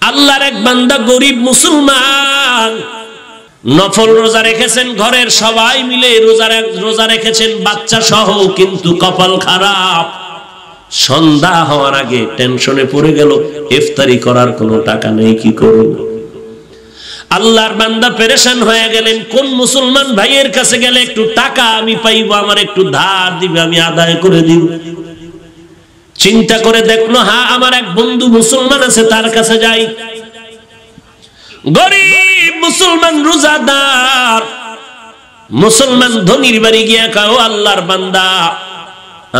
আল্লাহর এক বান্দা গরিব মুসলমান, নফল রোজা রেখেছেন, ঘরের সবাই মিলে রোজা রেখেছেন বাচ্চা সহ, কিন্তু কপাল খারাপ, সন্ধ্যা হওয়ার আগে টেনশনে পড়ে গেল ইফতারি করার কোনো টাকা নেই, কি করব? আল্লাহর বান্দা পেরেশান হয়ে গেলেন, কোন মুসলমান ভাইয়ের কাছে গেলে একটু টাকা আমি পাইবো, আমার একটু ধার দিবে, আমি আদায় করে দিব। চিন্তা করে দেখলো, হ্যাঁ আমার এক বন্ধু মুসলমান আছে, তার কাছে যাই। গরিব মুসলমান, রোজাদার মুসলমান, ধনির বাড়ি গিয়া কয়, ও আল্লাহর বান্দা,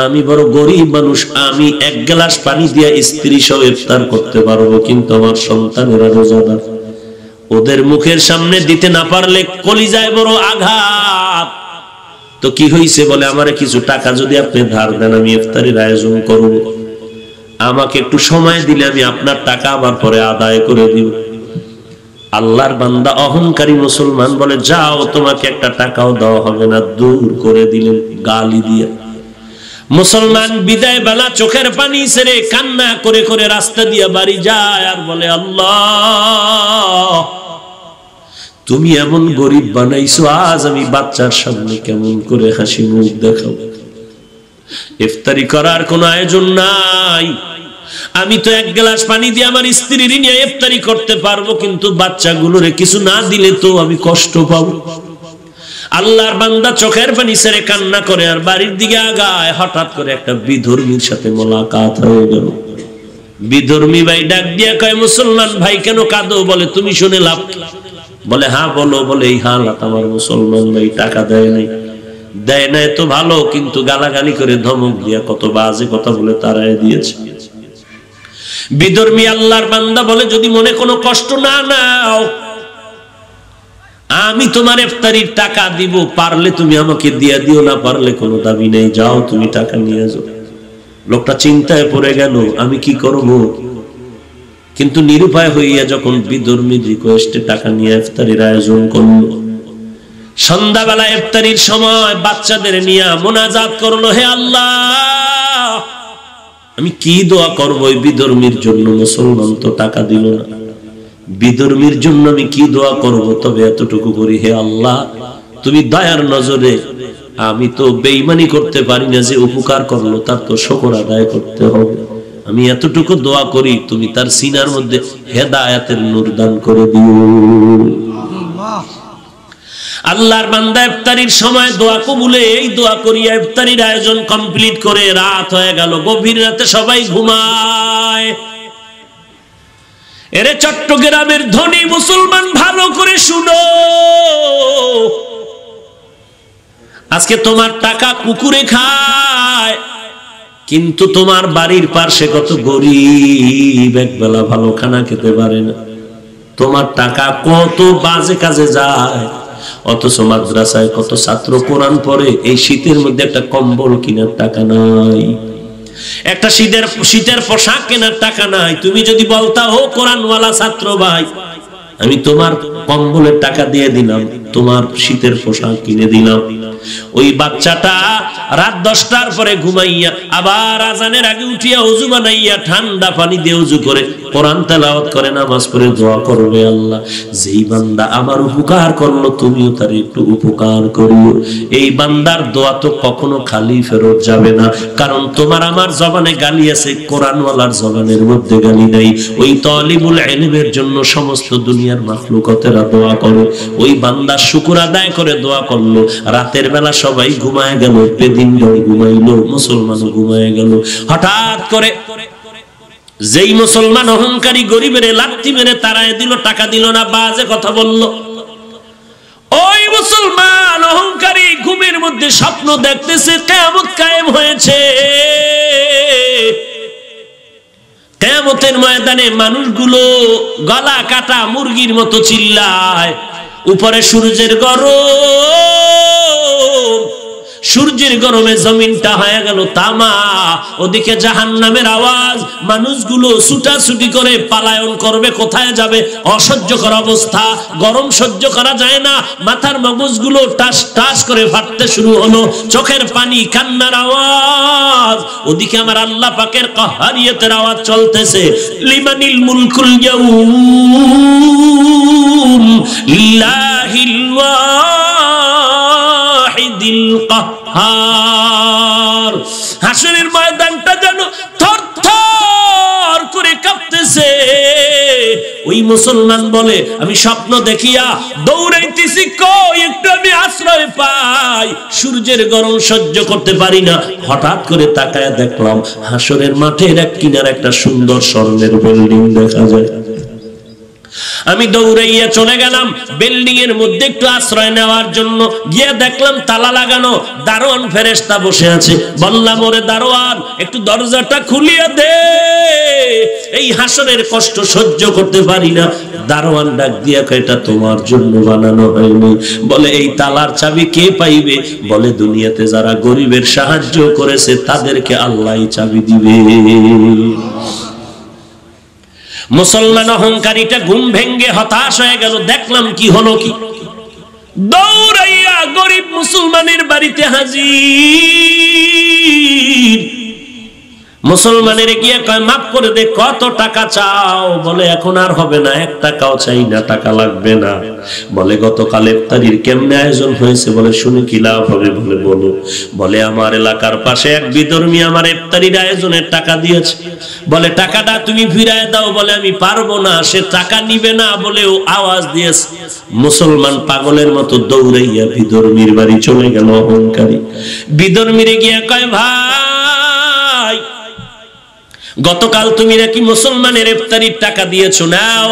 আমি বড় গরিব মানুষ, আমি এক গ্লাস পানি দিয়া স্ত্রী সহ ইফতার করতে পারবো, কিন্তু আমার সন্তানেরা রোজাদার, ওদের মুখের সামনে দিতে না পারলে কলিজায় বড় আঘাত। তো কি হইছে? বলে, আমারে কিছু টাকা যদি আপনি ধার দেন, আমি ইফতারির আয়োজন করব, আমাকে একটু সময় দিলে আমি আপনার টাকা আবার পরে আদায় করে দিব। আল্লাহর বান্দা অহংকারী মুসলমান বলে, যাও, তোমাকে একটা টাকাও দেওয়া হবে না, দূর করে দিলেন গালি দিয়ে। মুসলমান বিদায় বেলা চোখের পানি ছেড়ে কান্না করে করে রাস্তা দিয়ে বাড়ি যায় আর বলে, আল্লাহ তুমি এমন গরিব বানাইছো, আজ আমি বাচ্চার সামনে কেমন করে হাসি মুখ দেখাবো? ইফতারি করার কোন আয়োজন নাই, আমি তো এক গ্লাস পানি দিয়ে আমার স্ত্রীর নিয়ে ইফতারি করতে পারবো, কিন্তু বাচ্চাগুলোরে কিছু না দিলে তো আমি কষ্ট পাবো। আল্লাহর বান্দা চোখের পানি ছেড়ে কান্না করে আর বাড়ির দিকে আগায়। হঠাৎ করে একটা বিধর্মীর সাথে মোলাকাত হয়ে গেল। বিধর্মী ভাই ডাক দিয়া কয়, মুসলমান ভাই কেন কাঁদো? বলে, তুমি শুনে লাভ? বলে, হ্যাঁ বলো। বলে, এই হালাত আমার মুসলমান ভাই, টাকা দেয় নাই। দেয় নাই তো ভালো, কিন্তু গালাগালি করে ধমক দিয়া কত বাজে কথা বলে তারাই দিয়েছে। বিধর্মী আল্লাহর বান্দা বলে, যদি মনে কোনো কষ্ট না নাও, আমি তোমার ইফতারির টাকা দিব, পারলে তুমি আমাকে দিয়া দিও, না পারলে কোনো দাবি নেই, যাও তুমি টাকা নিয়ে যাও। লোকটা চিন্তায় পড়ে গেল, আমি কি করব? কিন্তু নিরুপায় হইয়া যখন বিধর্মীর রিকোয়েস্টে টাকা নিয়ে ইফতারির আয়োজন করলো, সন্ধ্যাবেলা ইফতারির সময় বাচ্চাদের নিয়ে মোনাজাত করলো, হে আল্লাহ, আমি কি দোয়া করবো এই বিধর্মীর জন্য? মুসলমান তো টাকা দিল না, বিধর্মীর জন্য আমি কি দোয়া করব? তবে এতটুকু করি, হে আল্লাহ তুমি দয়ার নজরে, আমি তো বেঈমানি করতে পারি না, যে উপকার করলো তার তো শুকর আদায় করতে হবে, আমি এতটুকু দোয়া করি, তুমি তার সিনার মধ্যে হেদায়েতের নূর দান করে দিও। আল্লাহর বান্দা ইফতারির সময় দোয়া কবুলে এই দোয়া করিয়া ইফতারির আয়োজন কমপ্লিট করে রাত হয়ে গেল। গভীর রাতে সবাই ঘুমায়। এরে চট্টগ্রামের ধনী মুসলমান, ভালো করে শুনো, আজকে তোমার টাকা কুকুরে খায়, কিন্তু তোমার বাড়ির পাশে কত গরিব একবেলা ভালো খানা খেতে পারে না। তোমার টাকা কত বাজে কাজে যায়, অথচ মাদ্রাসায় কত ছাত্র কোরআন পড়ে, এই শীতের মধ্যে একটা কম্বল কেনার টাকা নাই, একটা শীতের পোশাক কেনার টাকা নাই। তুমি যদি বলতা, ও কোরআনওয়ালা ছাত্র ভাই, আমি তোমার কম্বলের টাকা দিয়ে দিলাম, তোমার শীতের পোশাক কিনে দিলাম, ওই বাচ্চাটা রাত 10টার পরে ঘুমাইয়া আবার আজানের আগে উঠিয়া ওযু বানাইয়া ঠান্ডা পানি দিয়ে ওযু করে কোরআন তেলাওয়াত করে, নামাজ পড়ে দোয়া করবে, আল্লাহ যেই বান্দা আমার উপকার করলো তুমিও তার একটু উপকার করিও। এই বান্দার দোয়া তো কখনো খালি ফেরত যাবে না, কারণ তোমার আমার জবানে গালি আছে, কোরআনওয়ালার জবানের মধ্যে গালি নাই। ওই তালিবুল ইলমের জন্য সমস্ত দুনিয়ার মাখলুকাতেরা দোয়া করে, ওই বান্দা শুকর আদায় করে দোয়া করলো। রাতের বেলা সবাই ঘুমায় গেল, বেদিন ঘুমাইলো, মুসলমান ঘুমায় গেল। হঠাৎ করে যেই মুসলমান অহংকারী গরিবের লাথি মেরে তাড়ায় দিল, টাকা দিল না, বাজে কথা বলল, ওই মুসলমান অহংকারী ঘুমের মধ্যে স্বপ্ন দেখতেছে কিয়ামত কায়েম হয়েছে। কিয়ামতের ময়দানে মানুষগুলো গলা কাটা মুরগির মতো চিল্লায়, উপরে সূর্যের গরম, সূর্যের গরমে জমিনটা হয়ে গেল তামা, ওদিকে জাহান্নামের আওয়াজ, মানুষগুলো ছুটাছুটি করে পালায়ন করবে, কোথায় যাবে, অসহ্যকর অবস্থা, গরম সহ্য করা যায় না, মাথার মগজগুলো টাস টাস করে ফাটতে শুরু হলো, চোখের পানি, কান্নার আওয়াজ, ওদিকে আমার আল্লাহ পাকের কাহারিয়তের আওয়াজ চলতেছে, লিমানিল মুলকুল ইয়াউম লিল্লাহিল ওয়াহিদিল কাহ্হার। হাসরের ময়দানটা যেন থরথর করে কাঁপতেছে। ওই মুসলমান বলে, আমি স্বপ্ন দেখিয়া দৌড়াইতেছি, কই একটু আমি আশ্রয় পাই, সূর্যের গরম সহ্য করতে পারি না। হঠাৎ করে তাকায় দেখলাম হাসরের মাঠের এক কিনারে একটা সুন্দর স্বর্ণের বিল্ডিং দেখা যায়। আমি দৌড়াইয়া চলে গেলাম বিল্ডিং এর মধ্যে একটু আশ্রয় নেওয়ার জন্য। গিয়ে দেখলাম তালা লাগানো, দারোয়ান ফেরেশতা বসে আছে। বললাম, ওরে দারোয়ান, একটু দরজাটা খুলিয়া দে, এই হাসরের কষ্ট সহ্য করতে পারি না। দারোয়ান ডাক দিয়া কয়, এটা তোমার জন্য বানানো হয়নি। বলে, এই তালার চাবি কে পাইবে? বলে, দুনিয়াতে যারা গরিবের সাহায্য করেছে তাদেরকে আল্লাহই চাবি দিবে। মুসলমান অহংকারীটা ঘুম ভেঙ্গে হতাশ হয়ে গেল। দেখলাম কি হলো, কি দৌড়াইয়া গরিব মুসলমানের বাড়িতে হাজির। মুসলমানের গিয়ে কয়, মাফ করে দে, কত টাকা চাও? বলে, এখন আর হবে না, 1 টাকাও চাই না, টাকা লাগবে না। বলে, গতকাল ইফতারির কেমনে আয়োজন হয়েছে? বলে, শুনে কি লাভ হবে? বলে, বলো। বলে, আমার এলাকার পাশে এক বিধর্মী আমার ইফতারির আয়োজনের টাকা দিয়েছে। বলে, টাকাটা তুমি ফিরায় দাও। বলে, আমি পারবো না, সে টাকা নিবে না বলেও আওয়াজ দিয়েছে। মুসলমান পাগলের মতো দৌড়াইয়া বিধর্মীর বাড়ি চলে গেল। অহংকারী বিধর্মীরে গিয়ে কয়, ভাই, গতকাল তুমি নাকি মুসলমানের ইফতারির টাকা দিয়েছো, নাও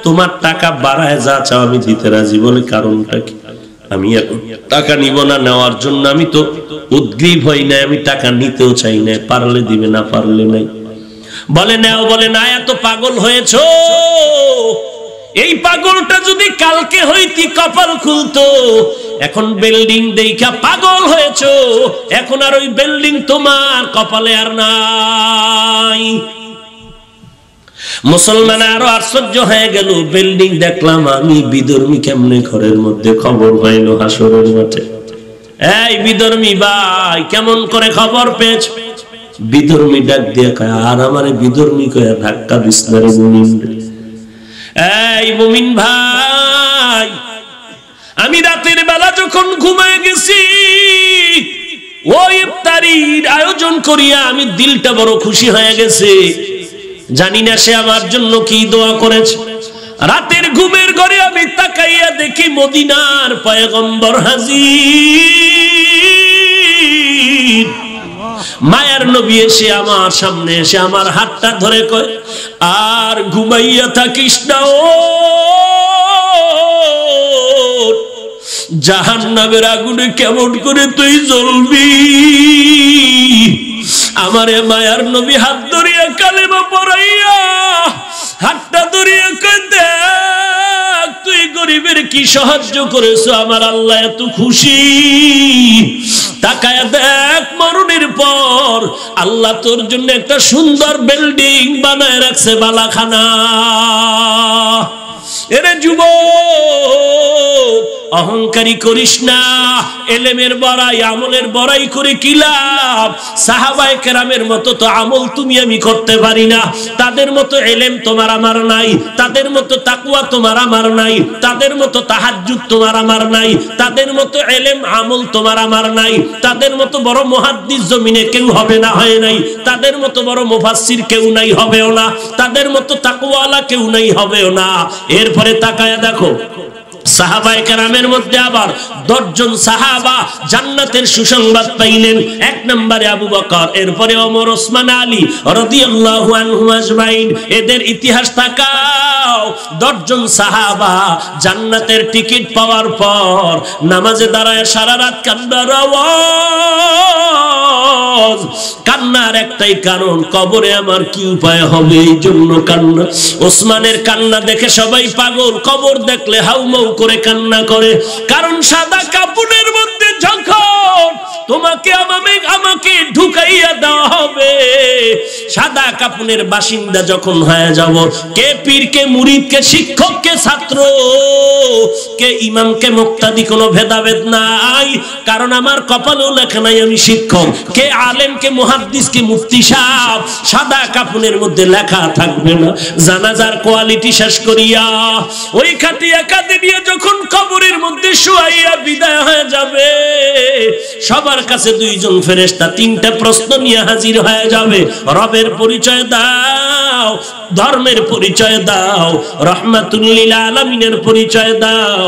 তোমার টাকা বাড়ায় যা চাও আমি দিতে রাজি। বলে, কারণটা কি? আমি টাকা নিব না, নেওয়ার জন্য আমি তো উদ্গ্রীব হই না, আমি টাকা নিতেও চাই না, পারলে দিবে, না পারলে নাই। বলে, নাও। বলে, না, এত পাগল হয়েছো, এই পাগলটা যদি কালকে হইতি কপাল খুলতো। এখন বিল্ডিং দেখা পাগল হয়েছো, এখন আর ওই বিল্ডিং তোমার কপালে আর নাই। মুসলমান আরো আশ্চর্য হয়ে গেল। বিল্ডিং দেখলাম আমি, বিধর্মী কেমনে ঘরের মধ্যে? খবর হইল হাসরের মাঠে। এই বিধর্মী ভাই, কেমন করে খবর পেয়েছ? বিধর্মী ডাক দিয়ে কয়, আর আমারে বিধর্মী কয়া ধাক্কা দিস না রে মুমিন। এই মুমিন ভাই, আমি রাতের বেলা যখন ঘুমায় গেছি, ওই ইফতারির আয়োজন করিয়া আমি দিলটা বড় খুশি হয়ে গেছে। জানি না সে আমার জন্য কি দোয়া করেছে। রাতের ঘুমের ঘরে আমি তাকাইয়া দেখি মদিনার পয়গম্বর হাজির। মায়ার নবী এসে আমার সামনে এসে আমার হাতটা ধরে কয়, আর ঘুমাইয়া থাকিস না, ও জাহান্নামের আগুনে কেমন করে তুই জ্বলবি। আমারে মায়ার নবী হাত ধরিয়া কালেমা পড়াইয়া হাতটা ধরিয়া কয়, দেখ তুই গরিবের কি সাহায্য করেছো, আমার আল্লাহ এত খুশি। তাকায়া দেখ, মরণের পর আল্লাহ তোর জন্য একটা সুন্দর বিল্ডিং বানায় রাখছে, বালাখানা। এরে যুবক, অহংকারী করিস না। এলেমের বড়াই, আমলের বড়াই করে কি লাভ? সাহাবায়ে কেরামের মতো তো আমল তুমি আমি করতে পারি না, তাদের মতো এলেম তোমার আমার নাই, তাদের মতো তাকওয়া তোমার আমার নাই, তাদের মতো তাহাজ্জুদ তোমার আমার নাই, তাদের মতো এলেম আমল তোমার আমার নাই, তাদের মতো বড় মুহাদ্দিস জমিনে কেউ হবে না, হয় নাই, তাদের মতো বড় মুফাসসির কেউ নাই, হবেও না, তাদের মতো তাকওয়ালা কেউ নাই, হবেও না। এরপরে তাকায়া দেখো, সাহাবায়ে কেরামের মধ্যে আবার 10 জন সাহাবা জান্নাতের সুসংবাদ পাইলেন। 1 নম্বরে আবু বকর, এরপরে ওমর, ওসমান, আলী রাদিয়াল্লাহু আনহুম আজমাইন। এদের ইতিহাস তাকাও। 10 জন সাহাবা জান্নাতের টিকিট পাওয়ার পর নামাজে দাঁড়ায় সারা রাত কান্নার আওয়াজ। কান্নার একটাই কারণ, কবরে আমার কি উপায় হবে, এই জন্য কান্না। ওসমানের কান্না দেখে সবাই পাগল, কবর দেখলে হাউমাউ করে কান্না করে। কারণ সাদা কাপড়ের মধ্যে যখন তোমাকে আমাকে ঢুকাইয়া দেওয়া হবে। সাদা কাফনের বাসিন্দা যখন হয়ে যাব, কে পীর, কে মুরিদ, কে শিক্ষক, কে ছাত্র, কে ইমাম, কে মুক্তাদি, কোনো ভেদাভেদ নাই। কারণ আমার কপালেও লেখা নাই আমি শিক্ষক। কে আলেম, কে মুহাদ্দিস, কে মুফতি সাহেব, সাদা কাফনের মধ্যে লেখা থাকবে না। জানাজার কোয়ালিটি শেষ করিয়া ওই খাটিয়া কাঁদে নিয়ে যখন কবরের মধ্যে শুয়াইয়া বিদায় হয়ে যাবে, সবার কাছে দুইজন ফেরেশতা তিনটা প্রশ্ন নিয়ে হাজির হয়ে যাবে। রবের পরিচয় দাও, ধর্মের পরিচয় দাও, রহমাতুল লিল আলামিনের পরিচয় দাও।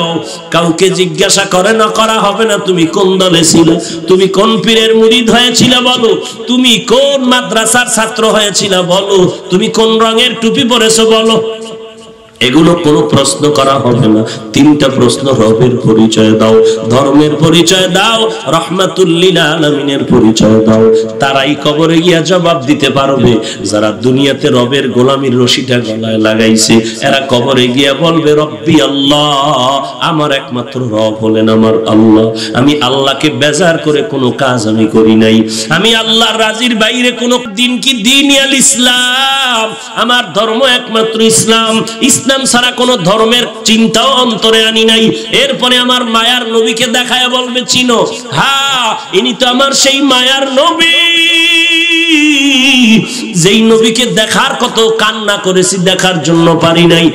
কাউকে জিজ্ঞাসা করে না, করা হবে না তুমি কোন দলে ছিলে, তুমি কোন পীরের মুরিদ হয়েছিলে বলো, তুমি কোন মাদ্রাসার ছাত্র হয়েছিলে বলো, তুমি কোন রঙের টুপি পরেছো বলো। এগুলো কোনো প্রশ্ন করা হবে না। তিনটা প্রশ্ন, রবের পরিচয় দাও, ধর্মের পরিচয় দাও, রহমাতুল লিল আলামিনের পরিচয় দাও। তারাই কবরে গিয়া জবাব দিতে পারবে। যারা দুনিয়াতে রবের গোলামির রশিটা গলায় লাগাইছে, এরা কবরে গিয়া বলবে রব্বি আল্লাহ, আমার একমাত্র রব হলেন আমার আল্লাহ। আমি আল্লাহকে বেজার করে কোনো কাজ আমি করি নাই। আমি আল্লাহর রাজির বাইরে কোনো দিন কি দিন আল ইসলাম, আমার ধর্ম একমাত্র ইসলাম। ইসলাম ছাড়া কোন ধর্মের চিন্তাও অন্তরে আনি নাই। এরপরে আমার মায়ার নবীকে দেখায় বলবে চিনো, হ্যাঁ ইনি তো আমার সেই মায়ার নবী, যেই নবীকে দেখার কত কান্না করেছি, দেখার জন্য পারি নাই।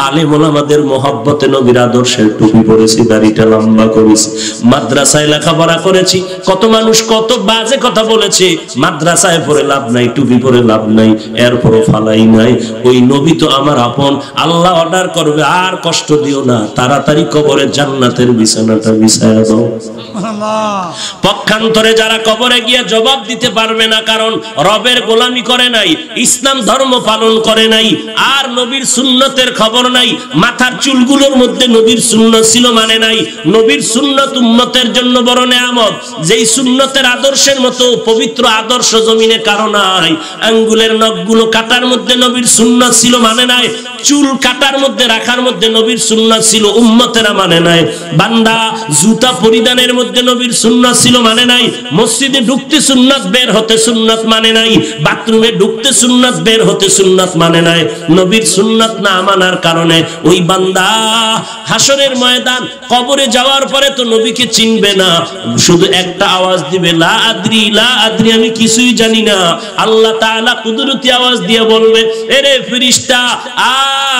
আলেম ওলামাদের মহব্বতে নবীর আদর্শের টুপি পরেছি, দাড়িটা লম্বা করেছি, মাদ্রাসায় লেখাপড়া করেছি। কত মানুষ কত বাজে কথা বলেছে, মাদ্রাসায় পড়ে লাভ নাই, টুপি পরে লাভ নাই, এরপরও ফালাই নাই। ওই নবী তো আমার আপন। আল্লাহ অর্ডার করবে, আর কষ্ট দিও না, তাড়াতাড়ি কবরে জান্নাতের বিছানাটা বিছায়া দাও। পক্ষান্তরে যারা কবরে গিয়ে জবাব দিতে পারবে না, কারণ রবের গোলামি করে নাই, ইসলাম ধর্ম পালন করে নাই, আর নবীর সুন্নতের খবর নাই, মাথার চুলগুলোর মধ্যে নবীর সুন্নত ছিল মানে নাই। নবীর সুন্নত উম্মতের জন্য বড় নেয়ামত, যেই সুন্নতের আদর্শের মতো পবিত্র আদর্শ জমিনে কারো নাই। আঙ্গুলের নখগুলো কাটার মধ্যে নবীর সুন্নত ছিল মানে নাই, চুল কাটার মধ্যে রাখার মধ্যে নবীর সুন্নাত ছিল, উম্মতেরা মানে নাই। বান্দা জুতা পরিধানের মধ্যে নবীর সুন্নাত ছিল মানে নাই। মসজিদে ঢুকতে সুন্নাত, বের হতে সুন্নাত মানে নাই। বাথরুমে ঢুকতে সুন্নাত, বের হতে সুন্নাত মানে নাই। নবীর সুন্নাত না মানার কারণে ওই বান্দা হাসরের ময়দান কবরে যাওয়ার পরে তো নবীকে চিনবে না, শুধু একটা আওয়াজ দিবে, লা আদ্রি, লা আদ্রি, আমি কিছুই জানি না। আল্লাহ তাআলা কুদরতি আওয়াজ দিয়ে বলবে, এরে ফেরেশতা,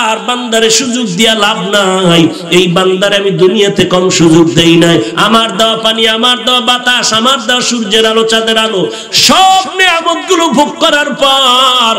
আর বান্দারে সুযোগ দিয়া লাভ নাই। এই বান্দারে আমি দুনিয়াতে কম সুযোগ দেই নাই। আমার দেওয়া পানি, আমার দেওয়া বাতাস, আমার দেওয়া সূর্যের আলো, চাঁদের আলো, সব নিয়ামতগুলো ভোগ করার পর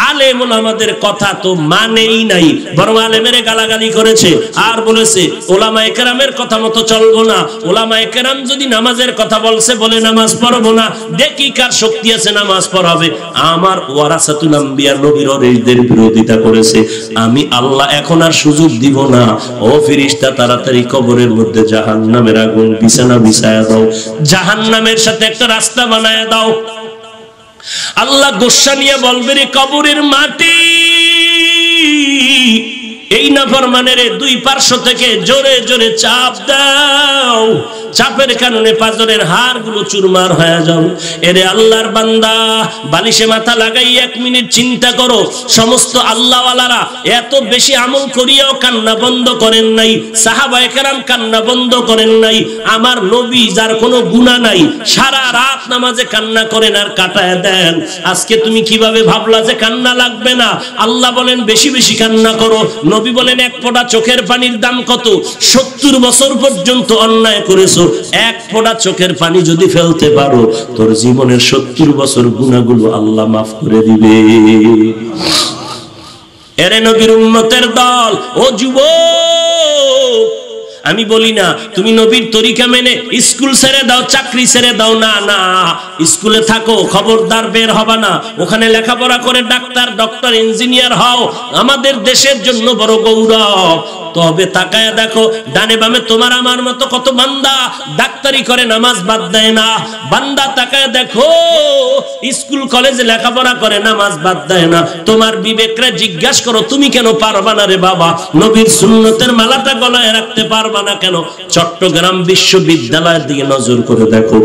আলেম ওলামাদের কথা তো মানেই নাই, বরং আলেমের গালাগালি করেছে আর বলেছে ওলামায়ে কেরামের কথা মতো চলবো না। ওলামায়ে কেরাম যদি নামাজের কথা বলছে, বলে নামাজ পড়বো না। দেখি কার শক্তি আছে নামাজ পড়াবে। আমার ওয়ারাসাতুল আম্বিয়া নবীর ওয়ারিসদের বিরোধিতা করেছে। আমি আল্লাহ এখন আর সুযোগ দিব না। ও ফেরেশতা, তাড়াতাড়ি কবরের মধ্যে জাহান্নামের আগুন বিছানা বিছায়া দাও, জাহান্নামের সাথে একটা রাস্তা বানায়া দাও। আল্লাহ গোসা নিয়ে বলবে, রে কবরের মাটি, এই নাফরমানের দুই পার্শ্ব থেকে জোরে জোরে চাপ দাও। চাপের কারণে পাঁজরের হাড়গুলো চুরমার হয়ে যাও। এরে আল্লাহর বান্দা, বালিশে মাথা লাগাই 1 মিনিট চিন্তা করো, সমস্ত আল্লাহওয়ালারা এত বেশি আমল করিয়াও কান্না বন্ধ করেন নাই। সাহাবায়ে কেরাম কান্না বন্ধ করেন নাই। আমার নবী, যার কোনো গুনাহ নাই, সারা রাত নামাজে কান্না করেন আর কাটায় দেন। আজকে তুমি কিভাবে ভাবলা যে কান্না লাগবে না? আল্লাহ বলেন বেশি বেশি কান্না করো। নবী বলেন এক ফোঁটা চোখের পানির দাম কত? 70 বছর পর্যন্ত অন্যায় করেছো, এক ফোঁটা চোখের পানি যদি ফেলতে পারো, তোর জীবনের 70 বছর গুনাহগুলো আল্লাহ মাফ করে দিবে। এরে নবীর উম্মতের দল, ও যুবক, আমি বলি না তুমি নবীর তরিকা মেনে স্কুল ছেড়ে দাও, চাকরি ছেড়ে দাও, না না, স্কুলে থাকো, খবরদার বের হবে না। ওখানে লেখাপড়া করে ডাক্তার, ডক্টর, ইঞ্জিনিয়ার হও। আমাদের দেশের জন্য বড় গৌরব। তবে তাকায় দেখো ডানে বামে তোমার আমার মতো কত বান্দা ডাক্তারি করে নামাজ বাদ দেয় না। বান্দা তাকায় দেখো স্কুল কলেজে লেখাপড়া করে নামাজ বাদ দেয় না। তোমার বিবেকরে জিজ্ঞাসা করো তুমি কেন পারবা না রে বাবা? নবীর সুন্নতের মালাটা গলায় রাখতে পারবা না কেন? চট্টগ্রাম বিশ্ববিদ্যালয়ের দিকে নজর করে দেখো,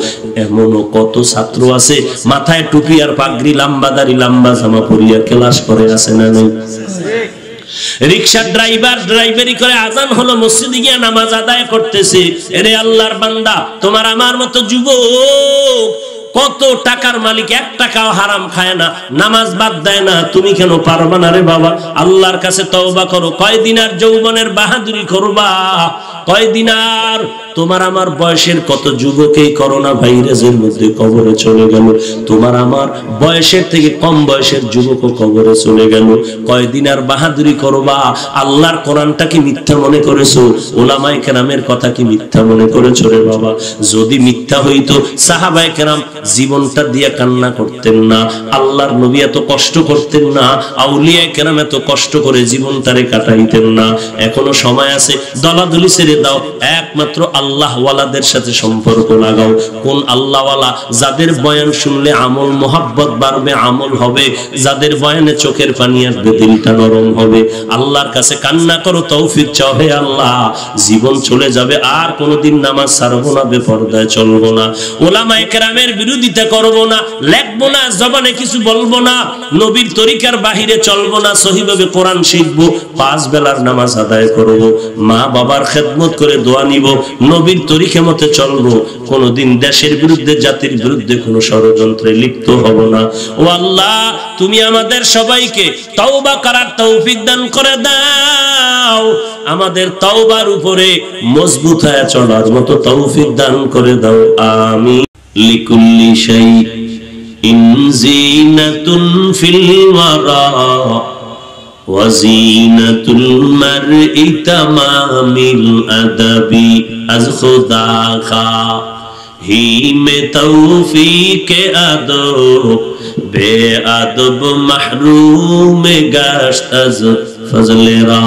এমনও কত ছাত্র আছে মাথায় টুপি আর পাগড়ি, লম্বা দাড়ি, লম্বা জামা পরিয়া ক্লাস করে, আছে না নেই? রিকশা ড্রাইভার ড্রাইভারি করে, আজান হলো মসজিদে গিয়ে নামাজ আদায় করতেছে। এরে আল্লাহর বান্দা, তোমার আমার মতো যুবক কত টাকার মালিক, 1 টাকাও হারাম খায় না, নামাজ বাদ দেয় না, তুমি কেন পারবা না রে বাবা? আল্লাহর কাছে তওবা করো। কয়দিন আর যৌবনের বাহাদুরি করবা? কয়দিন আর? তোমার আমার বয়সের কত যুবক এই করোনা ভাইরাসের মধ্যে কবরে চলে গেল। তোমার আমার বয়সের থেকে কম বয়সের যুবকও কবরে চলে গেল। কয়দিন আর বাহাদুরি করবা? আল্লাহর কোরআনটা কি মিথ্যা মনে করেছো? ওলামায়ে কেরামের কথা কি মিথ্যা মনে করেছো রে বাবা? যদি মিথ্যা হইতো সাহাবায়ে কেরাম জীবনটা দিয়ে কান্না করতেন না, আল্লাহর নবী এত কষ্ট করতেন না, আউলিয়ায়ে কেরাম এত কষ্ট করে জীবনটারে কাটাইতেন না। এখনো সময় আছে, দলাদলি ছেড়ে দাও, একমাত্র আল্লাহ ওয়ালাদের সাথে সম্পর্ক লাগাও। কোন আল্লাহ ওয়ালা? যাদের বয়ান শুনলে আমল মোহাব্বত বাড়বে, আমল হবে, যাদের বয়ানে চোখের পানি আসবে, দিলটা নরম হবে। আল্লাহর কাছে কান্না করো, তৌফিক চাও, হে আল্লাহ জীবন চলে যাবে, আর কোনোদিন নামাজ ছাড়বো না, বেপরদায় চলবো না, ওলামায়ে কেরামের বিরোধিতা করবো না, লেখবো না, জবানে কিছু বলবো না, নবীর তরিকার বাহিরে চলবো না, সহিভাবে কোরআন শিখবো, 5 বেলার নামাজ আদায় করবো, মা বাবার খেদমত করে দোয়া নিব, নবীর তরিকা মতে চলবো, কোনদিন দেশের বিরুদ্ধে জাতির বিরুদ্ধে কোনো ষড়যন্ত্রে লিপ্ত হব না। ও আল্লাহ, তুমি আমাদের সবাইকে তওবা করার তৌফিক দান করে দাও, আমাদের তওবার উপরে মজবুত হয়ে চলার মতো তৌফিক দান করে দাও, আমিন। লিকুল্লি শাইইন জিনাতুন ফিল ওয়ারা ওয়াজিনাতুল মারই তামামিল আদাবি আজ খুদা খা হি মে তৌফিকে আদব বে আদব মাহরুম গাশত আজ ফজলে রা।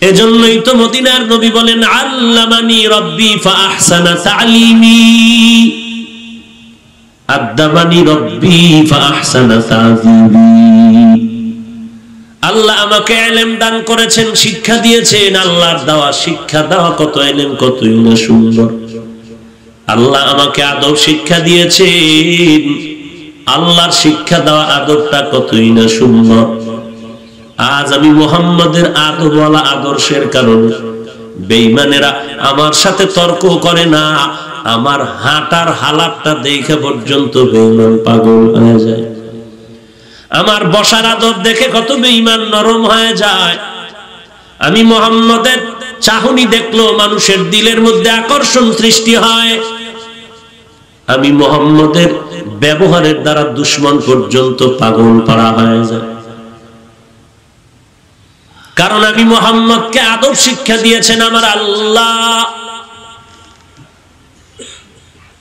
এজন্যই তো মদিনার নবী বলেন, আল্লামানি রব্বি ফাআহসানা তা'লিমি, আদাবানি রব্বি ফাআহসানা তা'যীবি। আল্লাহ আমাকে ইলম দান করেছেন, শিক্ষা দিয়েছেন। আল্লাহর দেওয়া শিক্ষা দেওয়া কত ইলম, কতই না সুন্দর। আল্লাহ আমাকে আদব শিক্ষা দিয়েছেন, আল্লাহর শিক্ষা দেওয়া আদবটা কতই না সুন্দর। আজ আমি মুহাম্মাদের আদবওয়ালা আদর্শের কারণে বেঈমানেরা আমার সাথে তর্ক করে না, আমার হাঁটার হালাতটা দেখে পর্যন্ত বেঈমান পাগল হয়ে যায়। আমার বসার আদব দেখে কত বেঈমান নরম হয়ে যায়। আমি মুহাম্মাদের চাহনি দেখলো মানুষের দিলের মধ্যে আকর্ষণ সৃষ্টি হয়। আমি মুহাম্মাদের ব্যবহারের দ্বারা দুশমন পর্যন্ত পাগল পাড়া হয়ে যায়। কারণ আমি মুহাম্মদকে আদব শিক্ষা দিয়েছেন আমার আল্লাহ।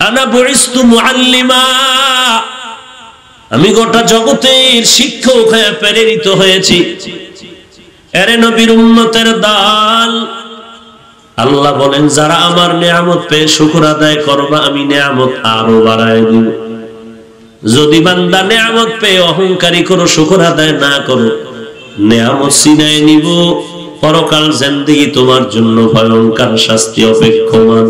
আনা বুইস্তু মুআল্লিমা, আমি গোটা জগতের শিক্ষক হয়ে প্রেরিত হয়েছি। এরে নবীর উম্মতের দল, আল্লাহ বলেন যারা আমার নিয়ামত পেয়ে শুকর আদায় করবা, আমি নিয়ামত আরো বাড়ায় দিব। যদি বান্দা নিয়ামত পেয়ে অহংকারী করো, শুকর আদায় না করো, নিয়ামত ছিনায় নিব, পরকাল জিন্দেগি তোমার জন্য ভয়ঙ্কর শাস্তি অপেক্ষমান।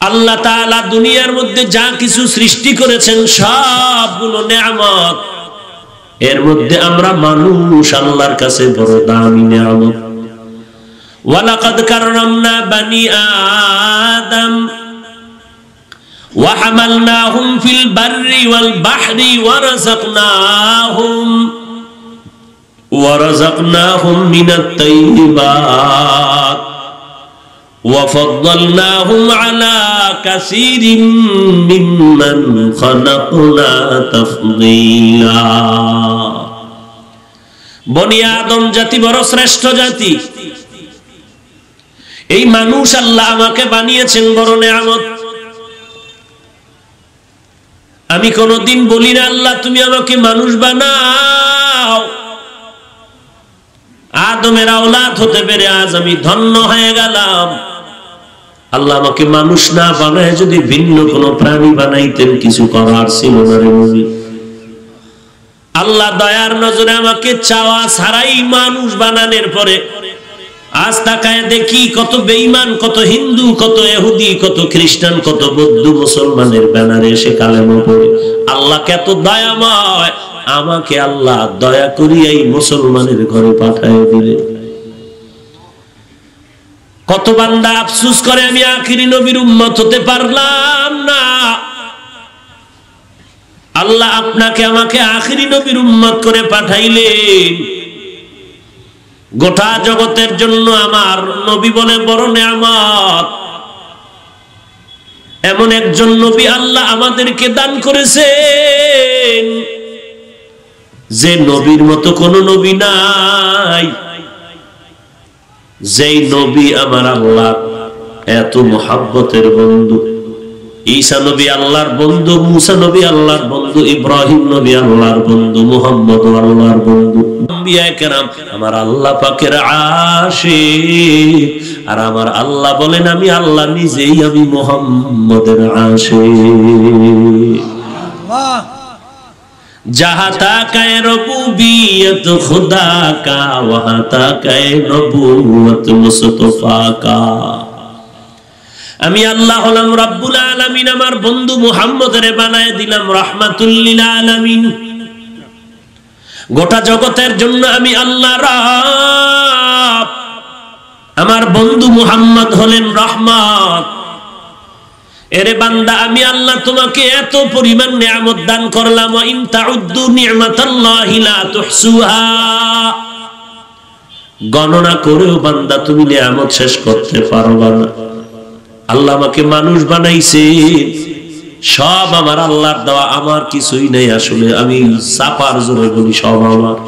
আল্লাহ তাআলা দুনিয়ার মধ্যে যা কিছু সৃষ্টি করেছেন সবগুলো নিয়ামত। এর মধ্যে আমরা মানুষ আল্লাহর কাছে বড় দামি নিয়ামত। ওয়ালাকাদ কাররামনা বানি আদম ওয়া হামালনাহুম ফিল বাররি ওয়াল বাহরি ওয়ারাযাকনাহুম মিনাত তাইয়্যিবাত وفضلناهم على كثير ممن خلقنا تفضيلا। বনি আদম জাতি বড় শ্রেষ্ঠ জাতি। এই মানুষ আল্লাহ আমাকে বানিয়েছেন বড় নিয়ামত। আমি কোনদিন বলি না আল্লাহ তুমি আমাকে মানুষ বানাও, আদমের আওলাদ হতে পেরে আজ আমি ধন্য হয়ে গেলাম। আল্লাহ আমাকে মানুষ না বানায় যদি ভিন্ন কোনো প্রাণী বানাইতেন কিছু করার ছিল না রে নবী। আল্লাহ দয়ার নজরে আমাকে চাওয়া ছাড়াই মানুষ বানানোর পরে আজ তাকায় দেখি কত বেঈমান, কত হিন্দু, কত ইহুদি, কত খ্রিস্টান, কত বৌদ্ধ মুসলমানের ব্যানারে এসে কালেমা পড়ে। আল্লাহ কত দয়াময়, আমাকে আল্লাহ দয়া করি এই মুসলমানের ঘরে পাঠায় দিলেন। কত বান্দা আফসোস করে আমি আখিরি নবীর উম্মত হতে পারলাম না। আল্লাহ আপনাকে আমাকে আখিরি নবীর উম্মত করে পাঠাইলেন। গোটা জগতের জন্য আমার নবী বলে বড় নেয়ামত। এমন একজন নবী আল্লাহ আমাদেরকে দান করেছেন যে নবীর মতো কোন নবী নাই। যেই নবী আমার আল্লাহ এত মুহাব্বতের বন্ধু। ঈসা নবী আল্লাহর বন্ধু, মুসা নবী আল্লাহর বন্ধু, ইব্রাহিম নবী আল্লাহর বন্ধু, মুহাম্মদ আল্লাহর বন্ধু। আম্বিয়ায়ে কেরাম আমার আল্লাহ পাকের আশিক। আর আমার আল্লাহ বলেন আমি আল্লাহ নিজেই আমি মুহাম্মদের আশিক। আল্লাহ जहाँ तक है रबूबियत खुदा का वहाँ तक है नबूवत मुस्तफा का। আমি আল্লাহ হলাম রব্বুল আলামিন, আমার বন্ধু মুহাম্মদের বানায় দিলাম রাহমাতুল লিল আলামিন। গোটা জগতের জন্য আমি আল্লাহ রব, আমার বন্ধু মুহাম্মদ হলেন রহমত। এরে বান্দা আমি আল্লাহ তোমাকে এত পরিমাণ নিয়ামত দান করলাম, ইন তাউদ্দু নি'মাতাল্লাহি লা তুহসুহা, গণনা করেও বান্দা তুমি নিয়ামত শেষ করতে পারবা না। আল্লাহ আমাকে মানুষ বানাইছে, সব আমার আল্লাহর দেওয়া, আমার কিছুই নেই। আসলে আমি চাপার জোরে বলি সব আমার।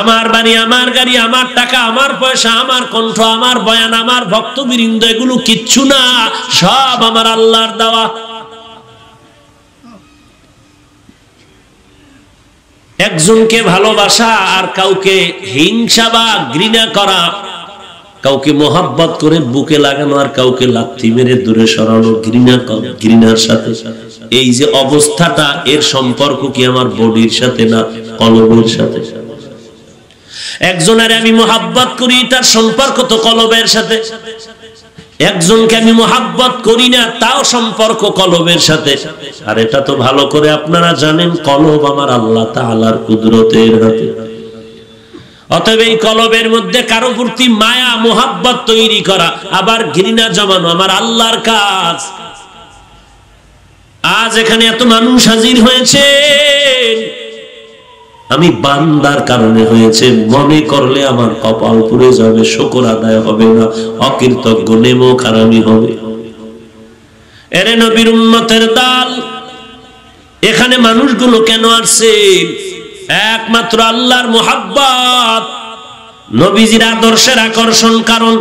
আমার বাড়ি, আমার গাড়ি, আমার টাকা, আমার পয়সা, আমার কণ্ঠ, আমার বয়ান, আমার ভক্তবৃন্দ, এগুলো কিচ্ছু না, সব আমার আল্লাহর দেওয়া। একজনকে ভালোবাসা আর কাউকে হিংসা বা ঘৃণা করা, কাউকে মোহাব্বত করে বুকে লাগানো আর কাউকে লাথি মেরে দূরে সরানো, ঘৃণার সাথে, এই যে অবস্থাটা, এর সম্পর্ক কি আমার বডির সাথে না কলবের সাথে? একজনের আমি মোহাব্বত করি, তার সম্পর্ক তো কলবের সাথে। একজনকে আমি মোহাব্বত করি না, তাও সম্পর্ক কলবের সাথে। আর এটা তো ভালো করে আপনারা জানেন, কলব আমার আল্লাহ তাআলার কুদরতের হাতে। অতএব এই কলবের মধ্যে কারো প্রতি মায়া মোহাব্বত তৈরি করা, আবার ঘৃণা জমানো আমার আল্লাহর কাজ। আজ এখানে এত মানুষ হাজির হয়েছে, আমি বান্দার কারণে হয়েছে। মনে করলে আমার কপাল পুড়ে যাবে, শুকর আদায় হবে না, অকৃতজ্ঞ নেমক হারামি হবে। এরে নবীর উম্মতের দল, এখানে মানুষগুলো কেন আসছে? একমাত্র আল্লাহর মুহাব্বত, নবীজির আদর্শের আকর্ষণ। কারণ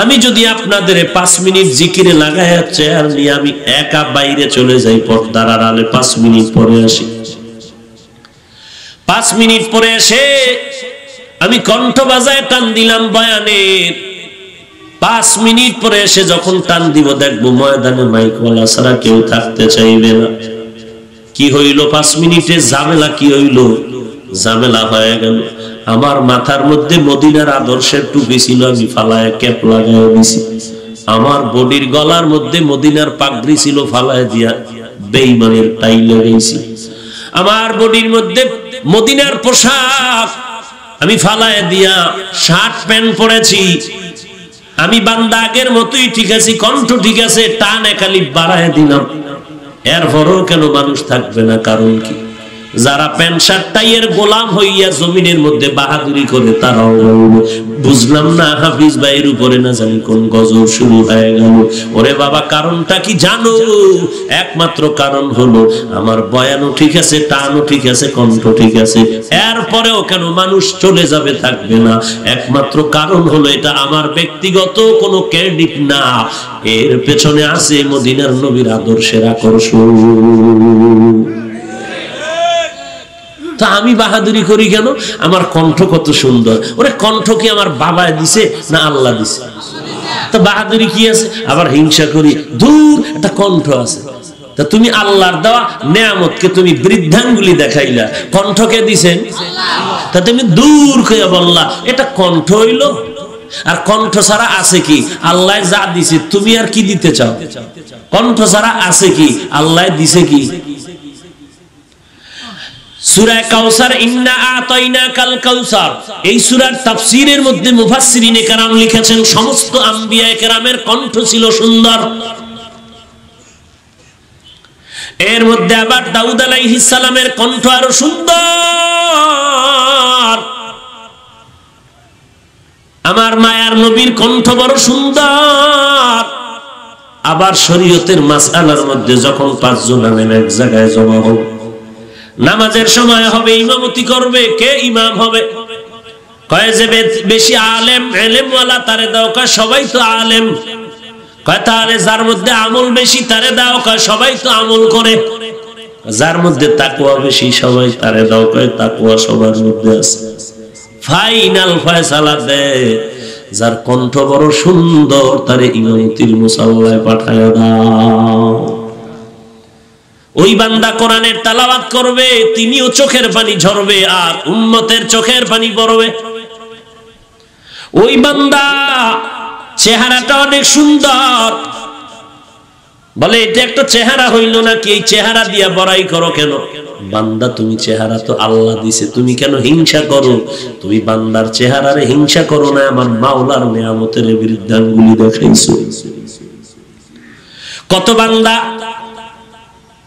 আমি যদি আপনাদের 5 মিনিট জিকিরে লাগাই চেয়ার নিয়ে আমি একা বাইরে চলে যাই, পর্দার আড়ালে 5 মিনিট পরে আসি, 5 মিনিট পরে এসে আমি কণ্ঠ বাজায় টান দিলাম বয়ানের, 5 মিনিট পরে এসে যখন টান দিব দেখবো ময়দানে মাইকওয়ালা ছাড়া কেউ থাকতে চাইবে না। কি হইল 5 মিনিটে? ঝামেলা কি হইল? ঝামেলা হয়ে গেল। আমার মাথার মধ্যে মদিনার আদর্শের টুপি ছিল, আমি ফালায় ক্যাপ লাগায় দিছি। আমার বডির গলার মধ্যে মদিনার পাগড়ি ছিল, ফালায় দিয়া বেঈমানের টাই লাগাইছি। আমার বডির মধ্যে মদিনার পোশাক আমি ফালায় দিয়া শার্ট প্যান্ট পরেছি। আমি বান্দা আগের মতোই ঠিক আছে, কণ্ঠ ঠিক আছে, টান একালি বাড়ায় দিলাম। এরপরও কেন মানুষ থাকবে না? কারণ কি? যারা প্যান্ট শার্ট টাইয়ের গোলাম হইয়া জমিনের মধ্যে বাহাদুরি করে, তারাও বুঝলাম না হাফিজ ভাইয়ের উপরে না জানি কোন গজব শুরু হয়ে গেল। ওরে বাবা, কারণটা কি জানো? একমাত্র কারণ হলো আমার বয়ানও ঠিক আছে, টানও ঠিক আছে, কণ্ঠ ঠিক আছে, এরপরেও কেন মানুষ চলে যাবে, থাকবে না? একমাত্র কারণ হলো এটা আমার ব্যক্তিগত কোনো ক্রেডিট না, এর পেছনে আছে মদিনার নবীর আদর্শের আকর্ষণ। তো আমি বাহাদুরি করি কেন? আমার কণ্ঠ কত সুন্দর। ওরে কণ্ঠ কি আমার বাবা দিছে না আল্লাহ দিছে? তো বাহাদুরি কি আছে? আবার হিংসা করি, দূর একটা কণ্ঠ আছে। তা তুমি আল্লাহর দেওয়া নেয়ামতকে তুমি বৃদ্ধাঙ্গুলি দেখাইলা, কণ্ঠকে দিছেন তা তুমি দূর করে বললা এটা কণ্ঠ হইল। আর কণ্ঠ ছাড়া আছে কি? আল্লাহ যা দিছে তুমি আর কি দিতে চাও? কণ্ঠ ছাড়া আছে কি? আল্লাহ দিছে কি? সূরা কাউসার, ইন্না আতাইনাকাল কাউসার, এই সূরার তাফসীরের মধ্যে মুফাসসিরিনে কেরাম লিখেছেন সমস্ত আম্বিয়া কেরামের কণ্ঠ ছিল সুন্দর। এর মধ্যে আবার দাউদ আলাইহিস সালামের কণ্ঠ আরো সুন্দর। আমার মায়ার নবীর কণ্ঠ বড় সুন্দর। আবার শরীয়তের মাসআলার মধ্যে যখন 5 জন আলেম এক জায়গায় জমা হবে, নামাজের সময় হবে, ইমামতি করবে, কে ইমাম হবে? কয় যে বেশি আলেম ইলমওয়ালা তারে দাও। কয় সবাই তো আলেম। কয় তাহলে যার মধ্যে আমল বেশি তারে দাও। কয় সবাই তো আমল করে। যার মধ্যে তাকওয়া বেশি সবাই তারে দাও। কয় তাকওয়া সবার মধ্যে আছে। ফাইনাল ফয়সালা দে, যার কণ্ঠ বড় সুন্দর তারে ইমামতির মুসাল্লায় পাঠায় দাও। ওই বান্দা কোরআনের তেলাওয়াত করবে, তিনিও চোখের পানি ঝরবে আর উম্মতের চোখের পানি পড়বে। ওই বান্দা চেহারাটা অনেক সুন্দর, বলে এটা একটা চেহারা হইল নাকি? এই চেহারা দিয়া বড়াই করো কেন? বান্দা তুমি চেহারা তো আল্লাহ দিছে, তুমি কেন হিংসা করো? তুমি বান্দার চেহারারে হিংসা করো না, আমার মাওলার নিয়ামতের বিরুদ্ধে আঙ্গুলি দেখাইছো। কত বান্দা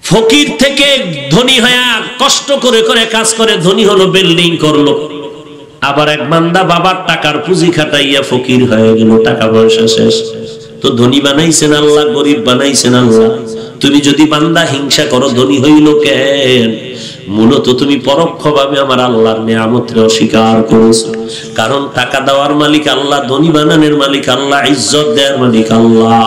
ফকির থেকে ধনী হয়ে কষ্ট করে করে কাজ করে ধনী হলো, বিল্ডিং করলো। আবার এক বান্দা বাবার টাকার পুঁজি খাটাইয়া ফকির হয়ে গেল, টাকা পয়সা শেষ। তো ধনী বানাইছেন আল্লাহ, গরিব বানাইছেন আল্লাহ। তুমি যদি বান্দা হিংসা করো, ধনী হইল কেন? মূলত তুমি পরোক্ষভাবে আমার আল্লাহর নিয়ামতকে অস্বীকার করেছো। কারণ টাকা দেওয়ার মালিক আল্লাহ, ধনী বানানোর মালিক আল্লাহ, ইজ্জত দেওয়ার মালিক আল্লাহ।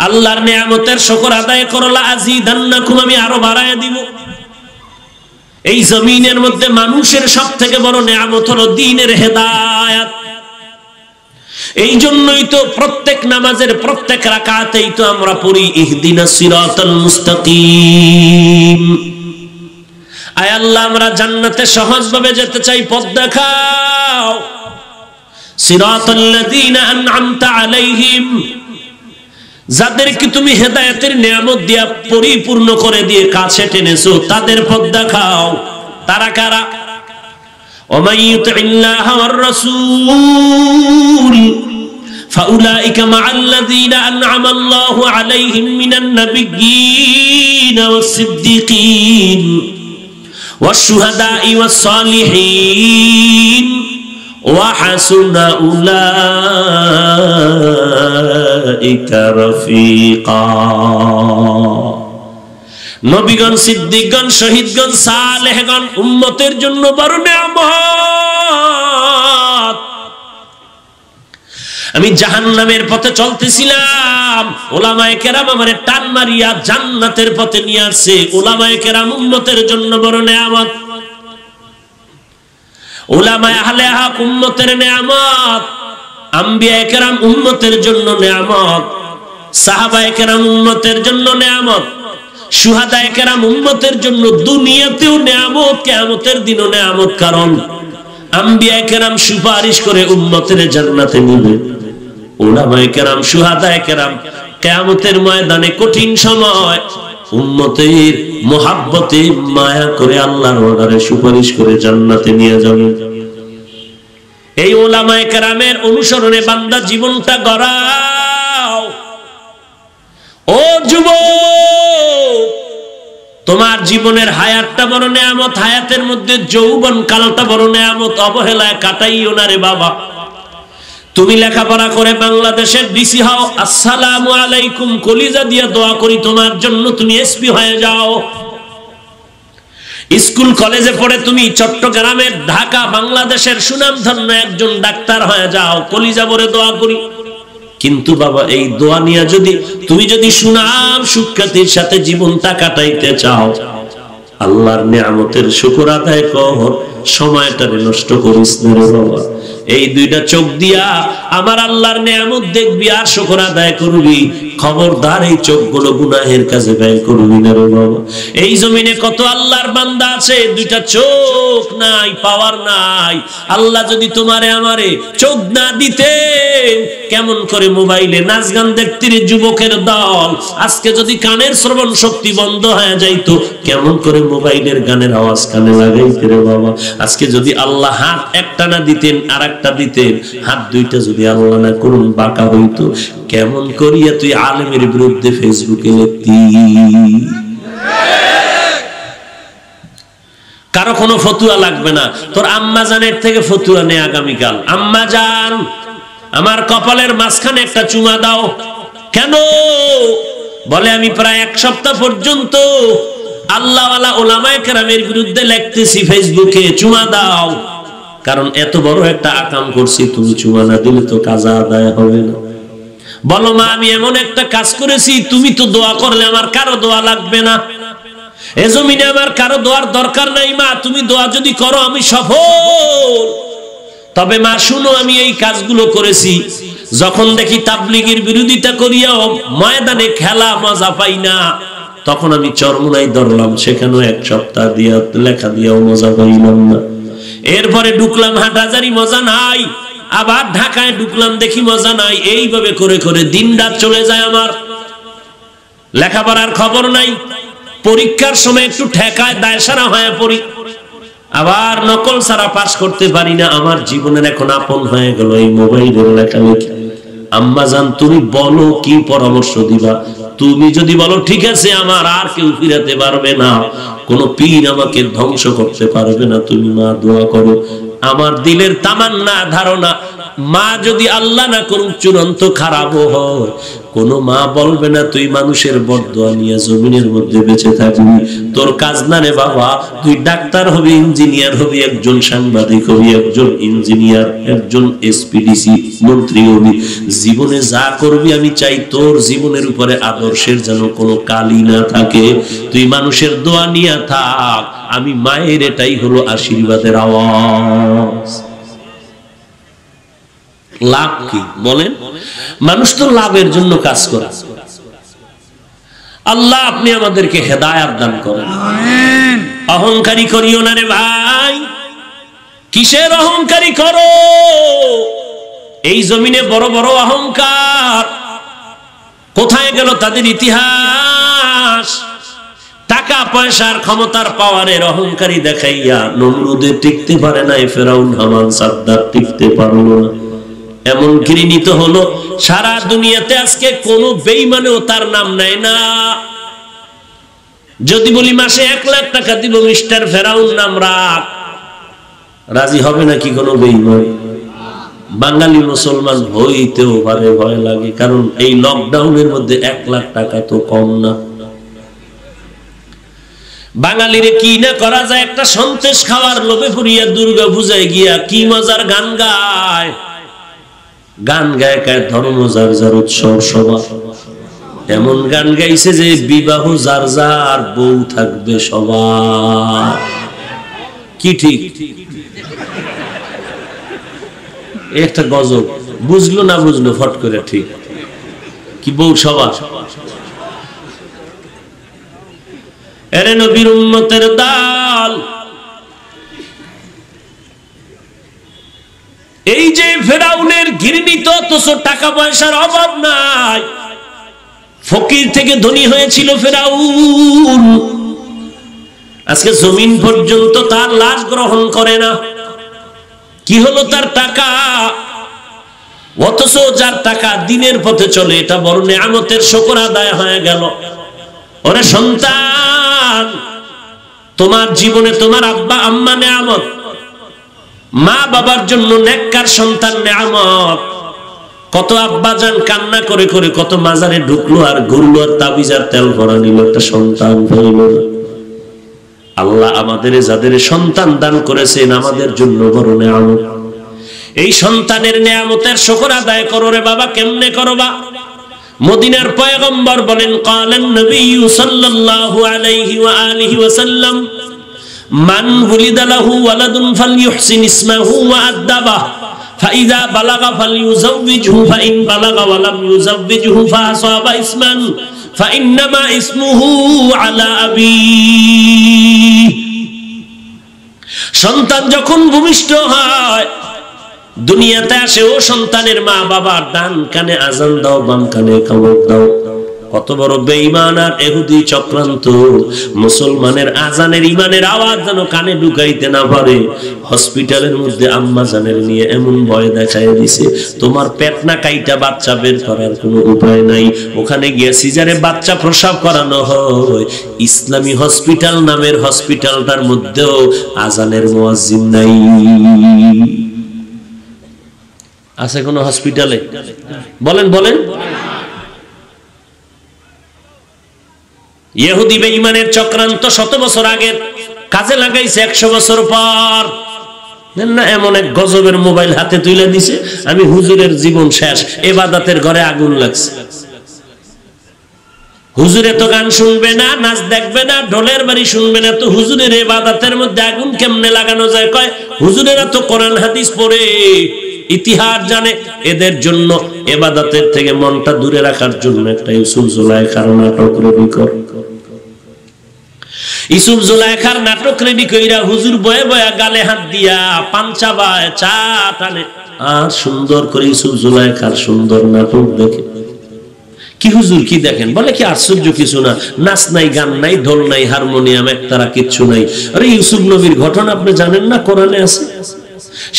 আল্লাহর নিয়ামতের শুকর আদায় করলা, আজিদান্নাকুম, আমি আরো বাড়ায় দিব। এই জমিনের মধ্যে মানুষের সবথেকে বড় নিয়ামত হলো দ্বীনের হেদায়েত। এই জন্যই তো প্রত্যেক নামাজের প্রত্যেক রাকাতেই তো আমরা পড়ি ইহদিনাস সিরাতাল মুস্তাকিম। আয় আল্লাহ, আমরা জান্নাতে সহজভাবে যেতে চাই, পথ দেখাও। সিরাতাল্লাযীনা আন'আমতা আলাইহিম, যাদেরকে তুমি হেদায়েতের নিয়ামত দিয়া পরিপূর্ণ করে দিয়ে কাছে টেনেছো, তাদের পথ দেখাও। তারা কারা? ওমান ইউতিল্লাহা ওয়ার রাসূল ফাউলাইকা মাআল্লাযীনা আন'আমাল্লাহু আলাইহিম মিনান নাবিয়্যিনা ওয়াস সিদ্দীকিন ওয়াশ শুহাদাই ওয়াস সালিহিন ওয়া হাসুনা উলাইকা রাফিকা। নবীগণ, সিদ্দিকগণ, শহীদগণ, সালেহগণ উম্মতের জন্য বড় নিয়ামত। আমি জাহান্নামের পথে চলতেছিলাম, উলামায়ে কেরাম আমারে টান মারিয়া জান্নাতের পথে নিয়ে আসছে। উলামায়ে কেরাম উম্মতের জন্য বড় নিয়ামত। উলামায়ে আহলে হক উম্মতের নিয়ামত, আম্বিয়ায়ে কেরাম উম্মতের জন্য নিয়ামত, সাহাবায়ে কেরাম উম্মতের জন্য নিয়ামত, শুহাদায়ে কেরাম উম্মতের জন্য দুনিয়াতেও নিয়ামত, কিয়ামতের দিনও নিয়ামত। কারণ আম্বিয়ায়ে কেরাম সুপারিশ করে উম্মতের জান্নাতে নিবে। উলামায়ে কেরাম, শুহাদায়ে কেরাম কিয়ামতের ময়দানে কঠিন সময় উম্মতের মুহাব্বতে মায়া করে আল্লাহর ওয়াদারে সুপারিশ করে জান্নাতে নিয়ে যাবে। এই উলামায়ে কেরামের অনুসরণে বান্দা জীবনটা গড়াও। ও যুবক, তোমার জীবনের হায়াতটা বড় নিয়ামত। হায়াতের মধ্যে যৌবন কালটা বড় নিয়ামত। অবহেলায় কাটাইও না রে বাবা। তুমি লেখাপড়া করে বাংলাদেশের ডিসি হও, আসসালামু আলাইকুম, কলিজা দিয়া দোয়া করি তোমার জন্য তুমি এসপি হয়ে যাও। স্কুল কলেজে পড়ে তুমি চট্টগ্রামের, ঢাকা, বাংলাদেশের সুনামধন্য একজন ডাক্তার হয়ে যাও, কলিজা ভরে দোয়া করি। কিন্তু বাবা, এই দোয়া নিয়ে তুমি যদি সুনাম সুখ্যাতির সাথে জীবনটা কাটাইতে চাও, আল্লাহর নিয়ামতের শুকর আদায় কর, সময়টারে নষ্ট করিস না রে বাবা। এই দুইটা চোখ দিয়া আমার আল্লাহর নিয়ামত দেখবি আর শুকর আদায় করবি। খবরদার এই চোখগুলো গুনাহের কাজে ব্যয় করবি না রে বাবা। এই জমিনে কত আল্লাহর বান্দা আছে, দুইটা চোখ নাই, পাওয়ার নাই। আল্লাহ যদি তোমারে আমারে চোখ না দিতেন, কেমন করে মোবাইলে নাচ গান দেখতে রে যুবকের দল। আজকে যদি কানের শ্রবণ শক্তি বন্ধ হয়ে যাইতো, কেমন করে মোবাইলের গানের আওয়াজ কানে লাগাইতে রে বাবা। আজকে যদি আল্লাহ হাত একটা না দিতেন আর একটা দিতেন, হাত দুইটা যদি আল্লাহ না করুন বাঁকা হইতো, কেমন করিয়া তুই আলেমের বিরুদ্ধে ফেসবুকে লিখতি? কারো কোনো ফতুয়া লাগবে না, তোর আম্মা জানের থেকে ফতুয়া নে আগামীকাল। আম্মা জান, আমার কপালের মাঝখানে একটা চুমা দাও। কেন? বলে আমি প্রায় এক সপ্তাহ পর্যন্ত আল্লাহওয়ালা ওলামায়ে কেরামের বিরুদ্ধে লিখতেছি ফেসবুকে, চুমা দাও। কারণ এত বড় একটা আকাম করছি, তুমি চুমা না দিলে তো কাজা আদায় হবে না। বলো মা, আমি এমন একটা কাজ করেছি, তুমি তো দোয়া করলে আমার কারো দোয়া লাগবে না, এ জমিনে আমার কারো দোয়ার দরকার নাই। মা, তুমি দোয়া যদি করো আমি সফল। তবে মা শুনো, আমি এই কাজগুলো করেছি যখন দেখি তাবলীগের বিরোধিতা করিয়াও ময়দানে খেলা মজা পাই না, তখন আমি চরমোনাই ধরলাম, সেখানেও এক সপ্তাহ দিয়া লেখা দিয়াও মজা পাইলাম না। এরপরে ঢুকলাম হাটহাজারি, মজা নাই। আবার ঢাকায় ঢুকলাম, দেখি মজা নাই। এইভাবে করে করে দিন রাত চলে যায় আমার, লেখাপড়ার খবর নাই। পরীক্ষার সময় একটু ঠেকায় দায়সারা হয়ে পড়ি, আবার নকল ছাড়া পাস করতে পারি না। আমার জীবনের এখন আপন হয়ে গেল এই মোবাইলের লেখালেখি। আম্মা জান, তুমি বলো কি পরামর্শ দিবা? তুমি যদি বলো ঠিক আছে, আমার আর কেউ ফিরাতে পারবে না, কোন পীর আমাকে ধ্বংস করতে পারবে না, তুমি মা দোয়া করো। আমার দিলের তামান্না, ধারণা, মা যদি আল্লাহ না করুক চূড়ান্ত খারাপও হয়, কোন মা বলবে না তুই মানুষের বদদোয়া নিয়ে জমিনের মধ্যে বেঁচে থাকবি। তোর কাজ না রে বাবা, তুই ডাক্তার হবি, ইঞ্জিনিয়ার হবি, একজন সাংবাদিক হবি, একজন ইঞ্জিনিয়ার, একজন এসপিডিসি মন্ত্রী হবি। জীবনে যা করবি আমি চাই তোর জীবনের উপরে আদর্শের যেন কোনো কালি না থাকে। তুই মানুষের দোয়া নিয়ে থাক, আমি মায়ের এটাই হলো আশীর্বাদের আওয়াজ। লাভ কি বলেন? মানুষ তো লাভের জন্য কাজ করে। আল্লাহ আপনি আমাদেরকে হেদায়েত দান করেন। আমিন। অহংকারী করিও না রে ভাই। কিসের অহংকারী করো? এই জমিনে বড় বড় অহংকার, কোথায় গেল তাদের ইতিহাস? টাকা পয়সার ক্ষমতার পাওয়ারের অহংকারী দেখাইয়া নমরুদে টিকতে পারে নাই, ফেরাউন হামান সাদ্দাত টিকতে পারলো না। এমন ঘৃণিত হলো সারা দুনিয়াতে আজকে কোন বেঈমানেও তার নাম নেয় না। যদি বলি মাসে 1 লাখ টাকা দিব মিস্টার ফেরাউন নাম রাখ, রাজি হবে নাকি কোনো বেঈমান? বাঙালি মুসলমান হইতেও পারে, ভয় লাগে। কারণ এই লকডাউনের মধ্যে 1 লাখ টাকা তো কম না। বাঙালিরে কি না করা যায়, একটা সন্তেষ খাওয়ার লোভে পড়িয়া দুর্গা পূজায় গিয়া কি মজার গান গায়। গান গায় গায় ধর্ম যার যার, উৎসব সভা, এমন গান গাইছে যে বিবাহ যার যার, বউ থাকবে সবার। কি ঠিক? একটা গজব, বুঝলো না বুঝলো ফট করে ঠিক। কি বউ সবার? এরে নবীর উম্মতের দল, এই যে ফেরাউনের ঘৃণিত, অথচ টাকা পয়সার অভাব নাই, ফকির থেকে ধনী হয়েছিল ফেরাউন। আজকে জমিন পর্যন্ত তার লাশ গ্রহণ করে না। কি হলো তার টাকা? অথচ যার টাকা দিনের পথে চলে, এটা বড় নিয়ামতের শুকর আদায় হয়ে গেল। ওরে সন্তান, তোমার জীবনে তোমার আব্বা আম্মা নিয়ামত, মা বাবার জন্য নেককার সন্তান নিয়ামত। কত আব্বা জান কান্না করে করে কত মাজারে ঢুকলো আর ঘুরলো আর তাবিজার তেল ভরা নিল, একটা সন্তান হইল না। আল্লাহ আমাদের যাদের সন্তান দান করেছেন আমাদের জন্য বড় নিয়ামত। এই সন্তানের নিয়ামতের শুকর আদায় করো রে বাবা। কেমনে করবা? মদিনার পয়গম্বর বলেন ক্বালান নবী সাল্লাল্লাহু আলাইহি ওয়া আলিহি ওয়াসাল্লাম মান উলিদা লাহু ওয়ালাদুন ফালইউহসিন ইসমাহু ওয়া আদাবাহু ফাইযা বালাগা ফালইউযাওবিজহু ফাইন বালাগা ওয়া লাম ইউযাওবিজহু ফাআসাবা ইসমান ফাইন্নামা ইসমুহু আলা আবিহি। সন্তান যখন ভূমিষ্ঠ হয়, দুনিয়াতে আসে, ও সন্তানের মা বাবার ডান কানে আজান দাও, বাম কানে খবর দাও। কত বড় বেঈমান আর ইহুদি চক্রান্ত! মুসলমানের আজানের ইমানের আওয়াজ যেন কানে ঢুকাইতে না পারে, হসপিটালের মধ্যে আম্মা জানের নিয়ে এমন ভয় দেখায় দিছে, তোমার পেট না কাইটা বাচ্চা বের করার কোনো উপায় নাই। ওখানে গিয়ে সিজারে বাচ্চা প্রসব করানো হয়। ইসলামী হসপিটাল নামের হসপিটালটার মধ্যেও আজানের মুয়াজ্জিন নাই। আছে কোন হসপিটালে? বলেন বলেন। ইহুদি বেঈমানের চক্রান্ত 100 বছর আগের কাজে লাগাইছে 100 বছর পর। না, এমন এক গজবের মোবাইল হাতে তুলে দিছে, আমি হুজুরের জীবন শেষ, ইবাদতের ঘরে আগুন লাগছে। হুজুরে তো গান শুনবে না, নাচ দেখবে না, ঢোলের বাড়ি শুনবে না, তো হুজুরের ইবাদতের মধ্যে আগুন কেমনে লাগানো যায়? কয় হুজুরেরা তো কোরআন হাদিস পড়ে, ইতিহাস জানে। এদের জন্য ইবাদতের থেকে মনটা দূরে রাখার জন্য একটা ইউসুফ জুলাইখার নাটক রেডি কর। ইউসুফ জুলাইখার নাটক রেডি কইরা হুজুর বয়ে বয়ে গালে হাত দিয়া পাঞ্চা বায়, চা টানে, আর সুন্দর করে ইউসুফ জুলাইখার সুন্দর নাটক দেখে। কি হুজুর কি দেখেন? বলে কি আশ্চর্য কিছু না, নাচ নাই, গান নাই, ঢোল নাই, হারমোনিয়াম একতারা কিচ্ছু নাই। আরে ইউসুফ নবীর ঘটনা আপনি জানেন না? কোরআনে আছে।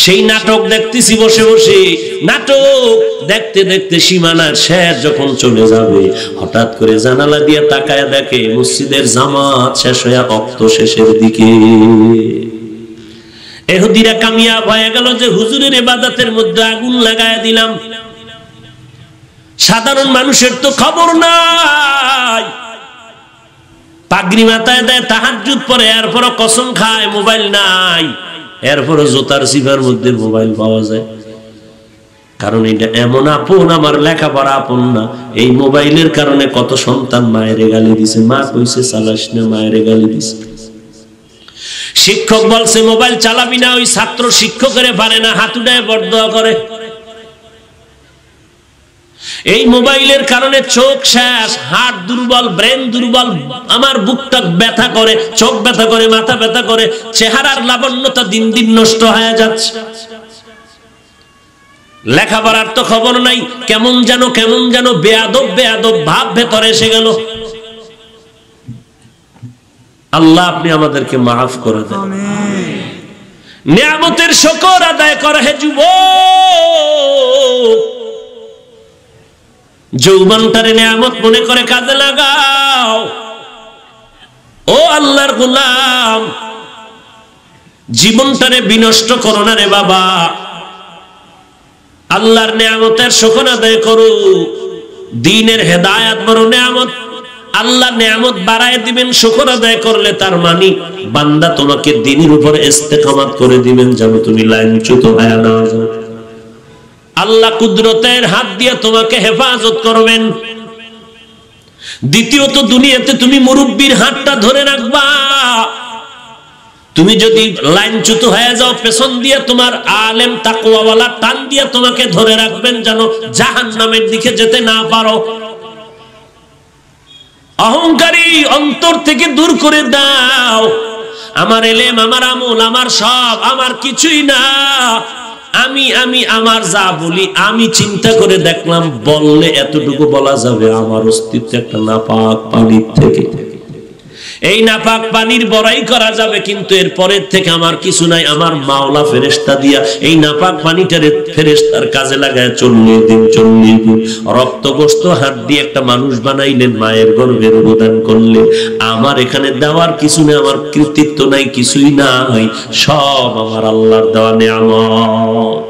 সেই নাটক দেখতেছি বসে বসে। নাটক দেখতে দেখতে সীমানার শেষ যখন চলে যাবে, হঠাৎ করে জানালা দিয়ে তাকায় দেখে মসজিদের জামাত শেষ হয়ে অক্ত শেষের দিকে। ইহুদিরা কামিয়াব হয়ে গেল যে হুজুরের ইবাদতের মধ্যে আগুন লাগায় দিলাম। সাধারণ মানুষের তো খবর নাই, পাগড়ি মাথায় দেয়, তাহাজ্জুদ পড়ে, এরপরও কসম খায় মোবাইল নাই, এরপরও জোতার সিফার মধ্যে মোবাইল পাওয়া যায়। কারণ এটা এমন আপন, আমার লেখাপড়া আপন না। এই মোবাইলের কারণে কত সন্তান মায়ের গালি দিছে, মা কইছে চালাস না, মায়ের গালি দিছে। শিক্ষক বলছে মোবাইল চালাবি না, ওই ছাত্র শিক্ষকের পারে না, হাত উঠায় বরদোয়া করে। এই মোবাইলের কারণে চোখ শেষ, হার্ট দুর্বল, ব্রেন দুর্বল, আমার বুকটা ব্যথা করে, চোখ ব্যথা করে, মাথা ব্যথা করে, চেহারার লাবণ্যতা দিন দিন নষ্ট হয়ে যাচ্ছে। লেখাপড়ার তো খবর নাই, কেমন যেন বেয়াদব বেয়াদব ভাব ভেতরে এসে গেল। আল্লাহ আপনি আমাদেরকে মাফ করে দেন। নিয়ামতের শুকর আদায় করে হে যুবক, যৌবনটারে নিয়ামত মনে করে কাজে লাগাও। ও আল্লাহর গোলাম, জীবনটারে বিনষ্ট করো না রে বাবা। আল্লাহর নিয়ামতের শুকর আদায় করো। দ্বীনের হেদায়েত বড় নিয়ামত। আল্লাহ নিয়ামত বাড়ায় দিবেন, শুকর আদায় করলে তার মানে বান্দা তোমাকে দ্বীনের উপর ইস্তেকামত করে দিবেন, যেন তুমি লাইনচ্যুত হয়ে না যাও। আল্লাহ কুদরতের হাত দিয়ে তোমাকে হেফাজত করবেন। দ্বিতীয়ত, দুনিয়াতে তুমি মুরব্বির হাতটা ধরে রাখবা। তুমি যদি লাইনচ্যুত হয়ে যাও, পেছন দিয়ে তোমার আলেম তাকওয়াওয়ালা টান দিয়ে তোমাকে ধরে রাখবেন, যেন জাহান্নামের দিকে যেতে না পারো। অহংকারী অন্তর থেকে দূর করে দাও। আমার এলেম, আমার আমল, আমার সব, আমার কিছুই না। আমি আমার যা বলি, আমি চিন্তা করে দেখলাম, বললে এতটুকু বলা যাবে, আমার অস্তিত্ব একটা নাপাক পানির থেকে। এই নাপাক পানির বড়াই করা যাবে, কিন্তু এর পরের থেকে আমার কিছু নাই। আমার মাওলা ফেরেশতা দিয়া এই নাপাক পানিটারে ফেরেশতার কাজে লাগায় 40 দিন রক্ত গোশত হাত দিয়ে একটা মানুষ বানাইলেন, মায়ের গর্ভের অবদান করলেন। আমার এখানে দেওয়ার কিছু নেই, আমার কৃতিত্ব নাই, কিছুই নাই, সব আমার আল্লাহর দেওয়া নিয়ামত।